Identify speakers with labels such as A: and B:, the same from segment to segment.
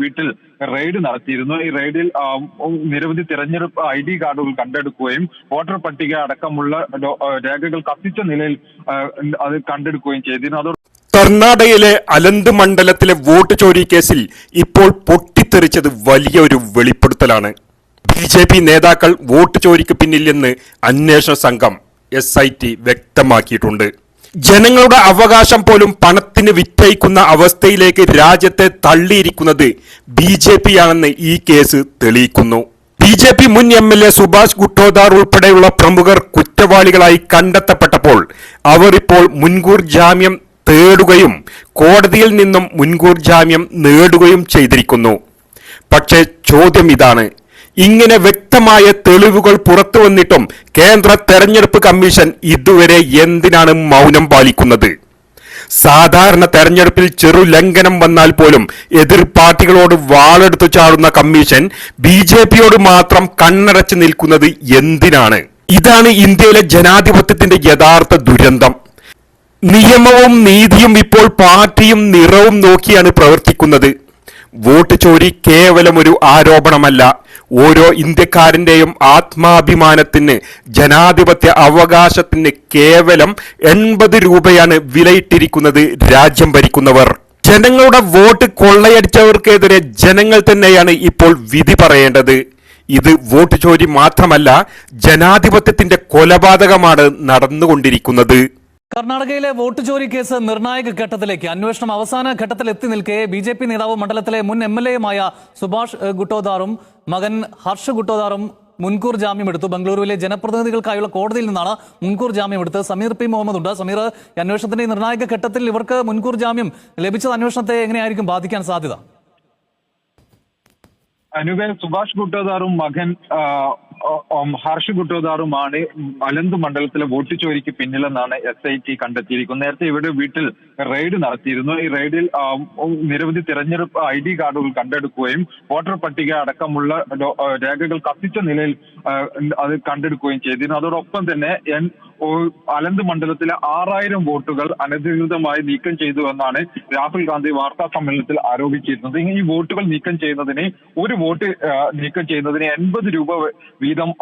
A: വീട്ടിൽ റെയ്ഡ് നടത്തിയിരുന്നു. ഈ റെയ്ഡിൽ നിരവധി തെരഞ്ഞെടുപ്പ് ID കാർഡുകൾ കണ്ടെടുക്കുകയും വോട്ടർ പട്ടിക അടക്കമുള്ള രേഖകൾ കത്തിച്ച നിലയിൽ അത് കണ്ടെടുക്കുകയും ചെയ്തിരുന്നു.
B: കർണാടകയിലെ അലന്ത് മണ്ഡലത്തിലെ വോട്ട് ചോരി കേസിൽ ഇപ്പോൾ പൊട്ടിത്തെറിച്ചത് വലിയൊരു വെളിപ്പെടുത്തലാണ്. BJP നേതാക്കൾ വോട്ട് ചോരിക്ക് പിന്നിലെന്ന് അന്വേഷണ സംഘം SIT വ്യക്തമാക്കിയിട്ടുണ്ട്. ജനങ്ങളുടെ അവകാശം പോലും പണത്തിന് വിറ്റഴിക്കുന്ന അവസ്ഥയിലേക്ക് രാജ്യത്തെ തള്ളിയിരിക്കുന്നത് BJP ആണെന്ന് ഈ കേസ് തെളിയിക്കുന്നു. BJP മുൻ MLA സുഭാഷ് ഗുട്ടോദാർ ഉൾപ്പെടെയുള്ള പ്രമുഖർ കുറ്റവാളികളായി കണ്ടെത്തപ്പെട്ടപ്പോൾ അവർ ഇപ്പോൾ മുൻകൂർ ജാമ്യം തേടുകയും കോടതിയിൽ നിന്നും മുൻകൂർ ജാമ്യം നേടുകയും ചെയ്തിരിക്കുന്നു. പക്ഷേ ചോദ്യം ഇതാണ്, ഇങ്ങനെ വ്യക്തമായ തെളിവുകൾ പുറത്തു വന്നിട്ടും കേന്ദ്ര തെരഞ്ഞെടുപ്പ് കമ്മീഷൻ ഇതുവരെ എന്തിനാണ് മൗനം പാലിക്കുന്നത്? സാധാരണ തെരഞ്ഞെടുപ്പിൽ ചെറു ലംഘനം വന്നാൽ പോലും എതിർ പാർട്ടികളോട് വാളെടുത്തു ചാടുന്ന കമ്മീഷൻ BJPയോട് മാത്രം കണ്ണടച്ചു നിൽക്കുന്നത് എന്തിനാണ്? ഇതാണ് ഇന്ത്യയിലെ ജനാധിപത്യത്തിന്റെ യഥാർത്ഥ ദുരന്തം. നിയമവും നീതിയും ഇപ്പോൾ പാർട്ടിയും നിറവും നോക്കിയാണ് പ്രവർത്തിക്കുന്നത്. വോട്ട് ചോരി കേവലം ഒരു ആരോപണമല്ല, ഓരോ ഇന്ത്യക്കാരന്റെയും ആത്മാഭിമാനത്തിന്, ജനാധിപത്യ അവകാശത്തിന് കേവലം 80 രൂപയാണ് വിലയിട്ടിരിക്കുന്നത് രാജ്യം ഭരിക്കുന്നവർ. ജനങ്ങളുടെ വോട്ട് കൊള്ളയടിച്ചവർക്കെതിരെ ജനങ്ങൾ തന്നെയാണ് ഇപ്പോൾ വിധി പറയേണ്ടത്. ഇത് വോട്ട് ചോരി മാത്രമല്ല, ജനാധിപത്യത്തിന്റെ കൊലപാതകമാണ് നടന്നുകൊണ്ടിരിക്കുന്നത്.
C: കർണാടകയിലെ വോട്ട് ചോരി കേസ് നിർണായക ഘട്ടത്തിലേക്ക്, അന്വേഷണം അവസാന ഘട്ടത്തിൽ എത്തി നിൽക്കെ BJP നേതാവും മണ്ഡലത്തിലെ മുൻ MLAയുമായ സുഭാഷ് ഗുട്ടോദാറും മകൻ ഹർഷ് ഗുട്ടോദാറും മുൻകൂർ ജാമ്യം എടുത്തു. ബംഗളൂരുവിലെ ജനപ്രതിനിധികൾക്കായുള്ള കോടതിയിൽ നിന്നാണ് മുൻകൂർ ജാമ്യം എടുത്ത്. സമീർ P. മുഹമ്മദ് ഉണ്ട്. സമീർ, അന്വേഷണത്തിന്റെ നിർണായക ഘട്ടത്തിൽ ഇവർക്ക് മുൻകൂർ ജാമ്യം ലഭിച്ചത് അന്വേഷണത്തെ എങ്ങനെയായിരിക്കും ബാധിക്കാൻ സാധ്യത?
A: സുഭാഷ് ഗുട്ടോദാറും മകൻ ഹർഷ് ഗുട്ടോദാറുമാണ് അലന്ത് മണ്ഡലത്തിലെ വോട്ട് ചോരിക്ക് പിന്നിലെന്നാണ് SIT കണ്ടെത്തിയിരിക്കുന്നത്. നേരത്തെ ഇവിടെ വീട്ടിൽ റെയ്ഡ് നടത്തിയിരുന്നു. ഈ റെയ്ഡിൽ നിരവധി തെരഞ്ഞെടുപ്പ് ID കാർഡുകൾ കണ്ടെടുക്കുകയും വോട്ടർ പട്ടിക അടക്കമുള്ള രേഖകൾ കത്തിച്ച നിലയിൽ അത് കണ്ടെടുക്കുകയും ചെയ്തിരുന്നു. അതോടൊപ്പം തന്നെ അലന്ത് മണ്ഡലത്തിലെ 6000 വോട്ടുകൾ അനധികൃതമായി നീക്കം ചെയ്തു എന്നാണ് രാഹുൽ ഗാന്ധി വാർത്താ സമ്മേളനത്തിൽ ആരോപിച്ചിരുന്നത്. ഈ വോട്ടുകൾ നീക്കം ചെയ്യുന്നതിന്, ഒരു വോട്ട് നീക്കം ചെയ്യുന്നതിന് 80 രൂപ വീതം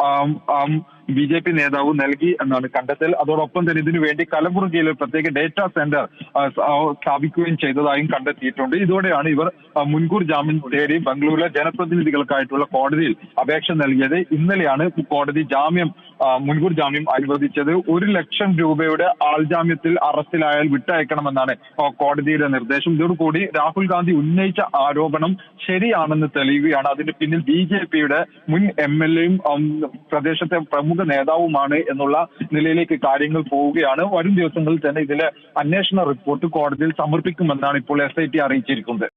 A: BJP നേതാവ് നൽകി എന്നാണ് കണ്ടെത്തൽ. അതോടൊപ്പം തന്നെ ഇതിനു വേണ്ടി കലബുർഗിയിൽ പ്രത്യേക ഡേറ്റാ സെന്റർ സ്ഥാപിക്കുകയും ചെയ്തതായും കണ്ടെത്തിയിട്ടുണ്ട്. ഇതോടെയാണ് ഇവർ മുൻകൂർ ജാമ്യം തേടി ബംഗളൂരുവിലെ ജനപ്രതിനിധികൾക്കായിട്ടുള്ള കോടതിയിൽ അപേക്ഷ നൽകിയത്. ഇന്നലെയാണ് കോടതി മുൻകൂർ ജാമ്യം അനുവദിച്ചത്. 1 ലക്ഷം രൂപയുടെ ആൾജാമ്യത്തിൽ അറസ്റ്റിലായാൽ വിട്ടയക്കണമെന്നാണ് കോടതിയുടെ നിർദ്ദേശം. ഇതോടുകൂടി രാഹുൽ ഗാന്ധി ഉന്നയിച്ച ആരോപണം ശരിയാണെന്ന് തെളിയുകയാണ്. അതിന് പിന്നിൽ BJPയുടെ മുൻ MLAയും പ്രദേശത്തെ പ്രമുഖ നേതാവുമാണ് എന്നുള്ള നിലയിലേക്ക് കാര്യങ്ങൾ പോവുകയാണ്. വരും ദിവസങ്ങളിൽ തന്നെ ഇതിലെ അന്വേഷണ റിപ്പോർട്ട് കോടതിയിൽ സമർപ്പിക്കുമെന്നാണ് ഇപ്പോൾ SIT അറിയിച്ചിരിക്കുന്നത്.